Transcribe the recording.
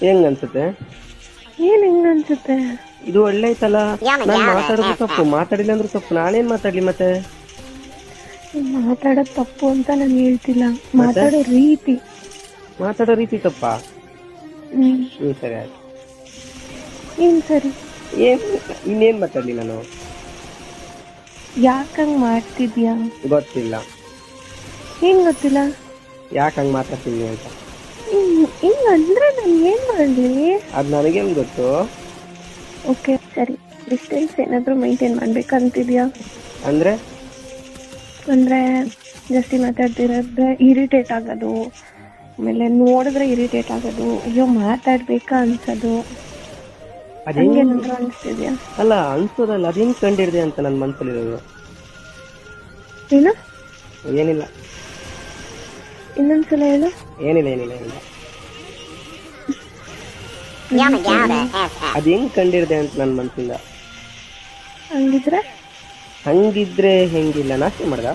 ಹೆಂಗ್ ಅನ್ಸುತ್ತೆ? ಏನ್ ಹೆಂಗ್ ಅನ್ಸುತ್ತೆ? ಇದು ಒಳ್ಳೆ ಐತಲ್ಲ. ನಾನ್ ಮಾತಾಡೋದು ತಪ್ಪು, ಮಾತಾಡಿಲ್ಲ ಅಂದ್ರೆ ತಪ್ಪು. ನಾನೇನ್ ಮಾತಾಡ್ಲಿ ಮತ್ತೆ? ಮಾತಾಡೋದ್ ತಪ್ಪು ಅಂತ ನಾನು ಹೇಳ್ತಿಲ್ಲ, ಮತ್ತೆ ಮಾತಾಡೋ ರೀತಿ. ಮಾತಾಡೋ ರೀತಿ ತಪ್ಪಾ? ಹ್ಮ್. ಸರಿ ಆಯ್ತು. ಏನ್ ಸರಿ? ಏನ್ ಇನ್ನೇನ್ ಮಾತಾಡ್ಲಿ ನಾನು? ಯಾಕಂಗ್ ಮಾಡ್ತಿದ್ಯಾ? ಗೊತ್ತಿಲ್ಲ. ಏನ್ ಗೊತ್ತಿಲ್ಲ? ಯಾಕೆ ಹಂಗ್ ಮಾತಾಡ್ತೀನಿ ಅಂತ. ಹಿಂಗ್ ಅಂದ್ರೆ ನಾನು ಏನ್ ಮಾಡ್ಲಿ? ಅದ್ ನನಗೇನ್ ಗೊತ್ತು. ಓಕೆ ಸರಿ, ಡಿಸ್ಟೆನ್ಸ್ ಏನಾದ್ರು ಮೈಂಟೈನ್ ಮಾಡ್ಬೇಕಂತಿದ್ಯಾ? ಅಂದ್ರೆ ಅಂದ್ರೆ ಜಾಸ್ತಿ ಮಾತಾಡ್ತಿರೋದ್ರೆ ಇರಿಟೇಟ್ ಆಗೋದು, ಆಮೇಲೆ ನೋಡಿದ್ರೆ ಇರಿಟೇಟ್ ಆಗೋದು, ಅಯ್ಯೋ ಮಾತಾಡ್ಬೇಕಾ ಅನ್ಸೋದು, ಅದೇನ್ ಹಂಗೇನಾದ್ರು ಅನಿಸ್ತಿದ್ಯಾ? ಅಲ್ಲ ಅನ್ಸೋದಲ್ಲ, ಅದೇನ್ ಕಂಡಿಡ್ದೆ ಅಂತ ನನ್ ಮನ್ಸಲ್ಲಿರೋದು. ಏನು? ಏನಿಲ್ಲ. ಇನ್ನೊಂದ್ಸಲ ಹೇಳು. ಏನಿಲ್ಲ ಏನಿಲ್ಲ ಏನಿಲ್ಲ. ಅದ್ ಹೆಂಗ್ ಕಂಡಿಡ್ದೆ ಅಂತ ನನ್ ಮನ್ಸಿಂದ. ಹಂಗಿದ್ರೆ ಹಂಗಿದ್ರೆ ಹೆಂಗಿಲ್ಲ, ನಾಚಿಕೆ ಮಾಡ್ದ?